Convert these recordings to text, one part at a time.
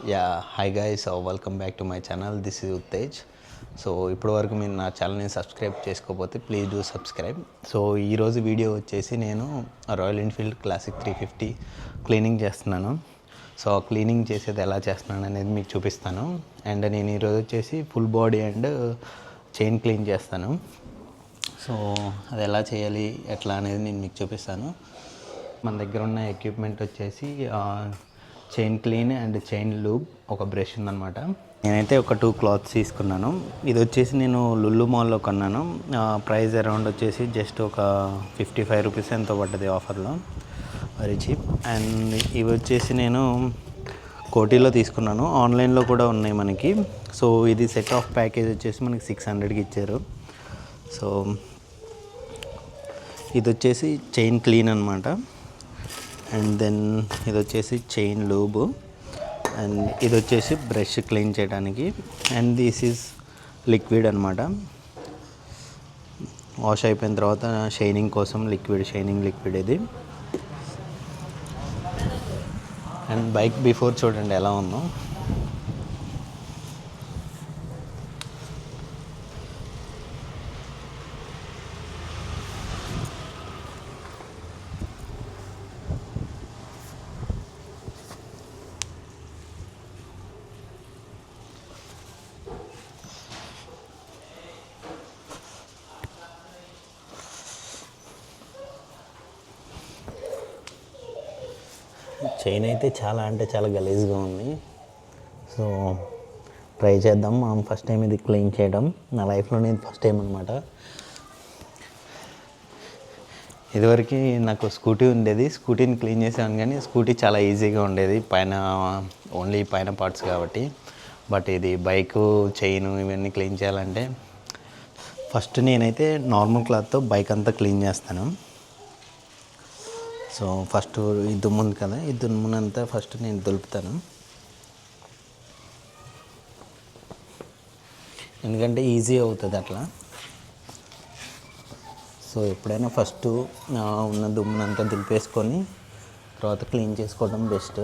Hi guys, welcome back to my channel. This is Uttej. So ఇప్పటి వరకు మీరు నా ఛానల్ని సబ్స్క్రైబ్ చేసుకోకపోతే ప్లీజ్ డూ సబ్స్క్రైబ్. సో ఈరోజు వీడియో వచ్చేసి నేను రాయల్ ఎన్ఫీల్డ్ క్లాసిక్ 350 క్లీనింగ్ చేస్తున్నాను. సో క్లీనింగ్ చేసేది ఎలా చేస్తున్నాను అనేది మీకు చూపిస్తాను. అండ్ నేను ఈరోజు వచ్చేసి full body and chain clean చేస్తాను. సో అది ఎలా చేయాలి ఎట్లా అనేది నేను మీకు చూపిస్తాను. మన దగ్గర ఉన్న ఎక్విప్మెంట్ వచ్చేసి chain clean and chain lube, ఒక బ్రష్ ఉందన్నమాట. నేనైతే ఒక 2 క్లాత్స్ తీసుకున్నాను. ఇది వచ్చేసి నేను లుల్లు మాల్లో కొన్నాను. ప్రైస్ అరౌండ్ వచ్చేసి జస్ట్ ఒక 55 రూపీస్ ఎంతో పడ్డది ఆఫర్లో, వెరీ చీప్. అండ్ ఇవి వచ్చేసి నేను కోటీలో తీసుకున్నాను. ఆన్లైన్లో కూడా ఉన్నాయి మనకి. సో ఇది సెట్ ఆఫ్ ప్యాకేజ్ వచ్చేసి మనకి 600కి ఇచ్చారు. సో ఇది వచ్చేసి చైన్ క్లీన్ అనమాట. అండ్ దెన్ ఇది వచ్చేసి చైన్ లూబ్, అండ్ ఇది వచ్చేసి బ్రష్ క్లీన్ చేయడానికి. అండ్ దిస్ ఈజ్ లిక్విడ్ అనమాట. వాష్ అయిపోయిన తర్వాత షైనింగ్ కోసం షైనింగ్ లిక్విడ్ ఇది. అండ్ బైక్ బిఫోర్ చూడండి ఎలా ఉందో. చైన్ అయితే చాలా అంటే చాలా గలీజ్గా ఉంది. సో ట్రై చేద్దాం. మనం ఫస్ట్ టైం ఇది క్లీన్ చేయడం, నా లైఫ్లోనే ఇది ఫస్ట్ టైం అనమాట. ఇదివరకు నాకు స్కూటీ ఉండేది, స్కూటీని క్లీన్ చేసాను. కానీ స్కూటీ చాలా ఈజీగా ఉండేది, ఓన్లీ పైన పార్ట్స్ కాబట్టి. బట్ ఇది బైకు చైన్ ఇవన్నీ క్లీన్ చేయాలంటే ఫస్ట్ నేనైతే నార్మల్ క్లాత్తో బైక్ అంతా క్లీన్ చేస్తాను. సో ఫస్ట్ ఈ దుమ్ము ఉంది కదా, ఈ దుమ్మునంతా ఫస్ట్ నేను దులుపుతాను. ఎందుకంటే ఈజీ అవుతుంది అట్లా. సో ఎప్పుడైనా ఫస్ట్ ఉన్న దుమ్మునంతా దులిపేసుకొని తర్వాత క్లీన్ చేసుకోవడం బెస్ట్.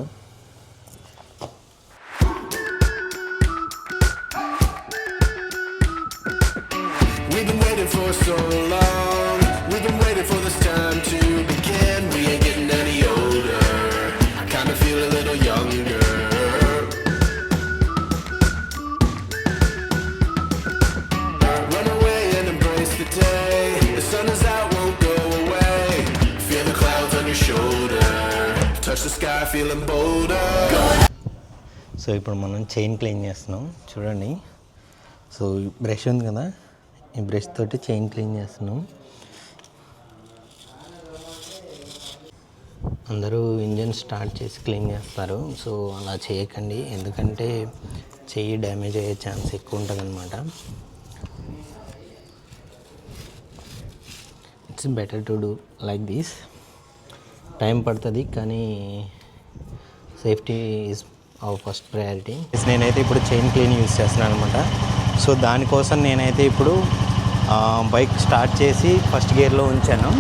సో ఇప్పుడు మనం చైన్ క్లీన్ చేస్తున్నాం చూడండి. సో బ్రష్ ఉంది కదా, ఈ బ్రష్ తోటి చైన్ క్లీన్ చేస్తున్నాం. అందరూ ఇంజన్ స్టార్ట్ చేసి క్లీన్ చేస్తారు. సో అలా చేయకండి, ఎందుకంటే చెయ్యి డ్యామేజ్ అయ్యే ఛాన్స్ ఎక్కువ ఉంటుంది అనమాట. It's better to do like this. Time పడుతుంది కానీ safety is our first priority. నేనైతే ఇప్పుడు చైన్ క్లీన్ యూజ్ చేస్తున్నాను అనమాట. సో దానికోసం నేనైతే ఇప్పుడు బైక్ స్టార్ట్ చేసి ఫస్ట్ గేర్లో ఉంచాను.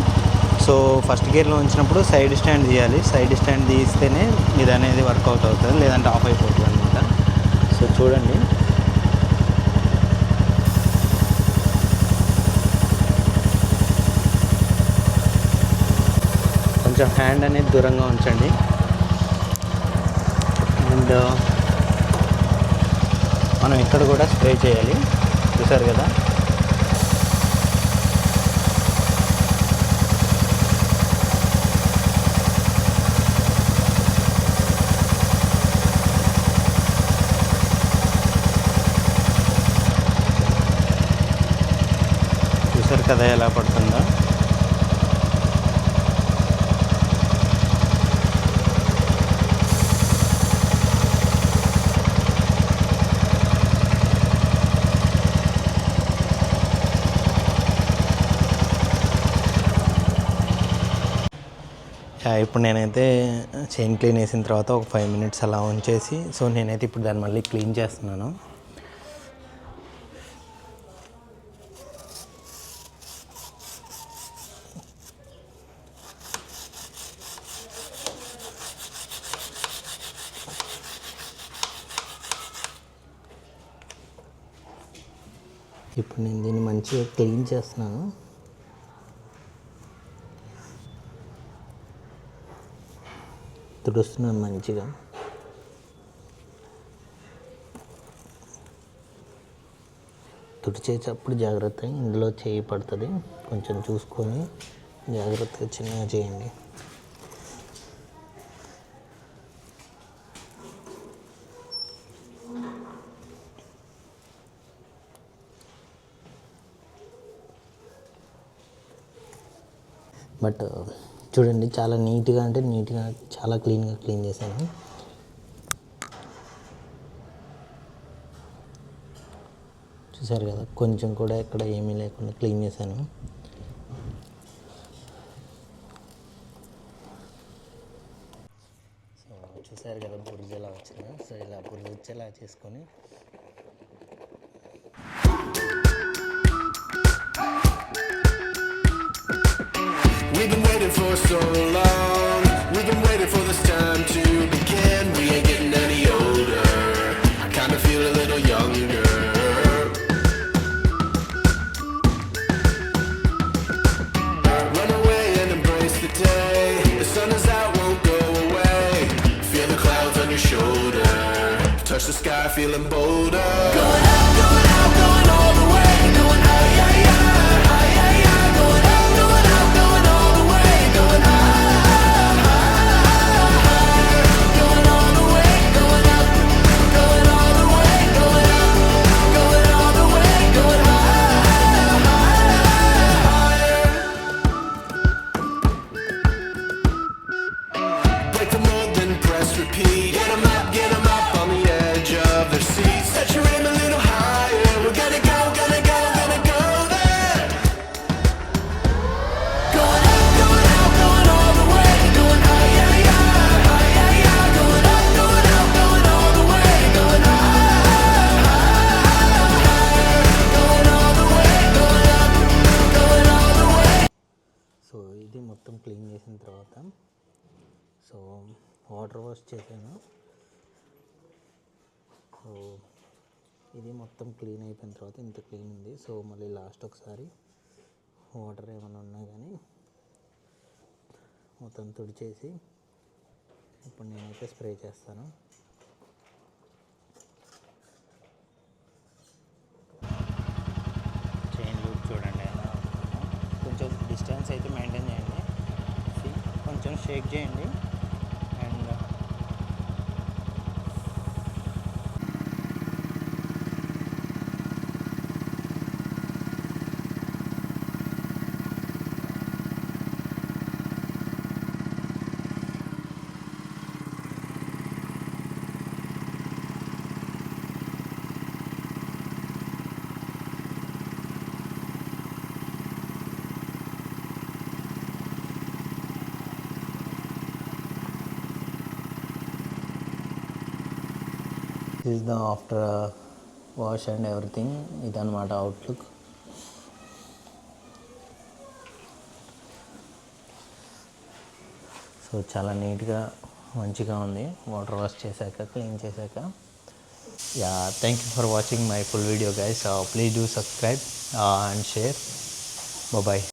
సో ఫస్ట్ గేర్లో ఉంచినప్పుడు సైడ్ స్టాండ్ తీయాలి. సైడ్ స్టాండ్ తీస్తేనే ఇది అనేది వర్కౌట్ అవుతుంది, లేదంటే ఆఫ్ అయిపోతుంది అనమాట. సో చూడండి, కొంచెం హ్యాండ్ అనేది దూరంగా ఉంచండి. అండ్ మనం ఇక్కడ కూడా స్ప్రే చేయాలి, చూసారు కదా. చూసారు కదా ఎలా పడుతుందో. ఇప్పుడు నేనైతే చైన్ క్లీన్ వేసిన తర్వాత ఒక 5 minutes అలా ఉంచేసి, సో నేనైతే ఇప్పుడు దాన్ని మళ్ళీ క్లీన్ చేస్తున్నాను. ఇప్పుడు నేను దీన్ని మంచిగా క్లీన్ చేస్తున్నాను. తుడుస్తున్నాను మంచిగా. తుడిచేటప్పుడు జాగ్రత్తగా ఇందులో చేయి పడుతుంది, కొంచెం చూసుకొని జాగ్రత్తగా చిన్నగా చేయండి. బట్ చూడండి, చాలా నీట్గా అంటే నీట్గా చాలా క్లీన్గా క్లీన్ చేశాను. చూసారు కదా, కొంచెం కూడా ఇక్కడ ఏమీ లేకుండా క్లీన్ చేశాను. సో చూసారు కదా బురద ఎలా వచ్చిందో. సో ఇలా బురద వచ్చేలా చేసుకొని We've been waiting for so long. We've been waiting for this time to begin. We ain't getting any older. I kinda feel a little younger. Run away and embrace the day. The sun is out, won't go away. Feel the clouds on your shoulder. Touch the sky, feeling bolder. Going up, going up, going all the way. Going high, high, high, high, high, high. Going up, going up, going all the way. Going high, high, high. Going all the way, going up. Going all the way, going up. Going all the way, going high, higher. Break the mold, then press repeat. Get 'em up on the edge of their seats. Set your aim a little higher. We're gonna go, gonna go, gonna go there. Going up, going up, going all the way. Going high, high, high, high, high, high. Going up, going up, going all the way. Going high, higher. Going all the way, going up, going all the way. So ఇది మొత్తం clean చేసిన తర్వాత so water wash చేశాను. So ఇది మొత్తం clean అయిపోయిన తర్వాత ఇంత క్లీన్ ఉంది. సో మళ్ళీ లాస్ట్ ఒకసారి వాటర్ ఏమైనా ఉన్నా కానీ మొత్తం తుడిచేసి ఇప్పుడు నేనైతే స్ప్రే చేస్తాను. చైన్ లూప్ చూడండి ఎలా ఉంటుందో. కొంచెం డిస్టెన్స్ అయితే మెయింటైన్ చేయండి. కొంచెం షేక్ చేయండి. And this is the after wash and everything. ఇదన్నమాట అవుట్లుక్. సో చాలా నీట్గా మంచిగా ఉంది వాటర్ వాష్ చేశాక, క్లీన్ చేశాక. Yeah, thank you for watching my full video guys. Please do subscribe and share. Bye.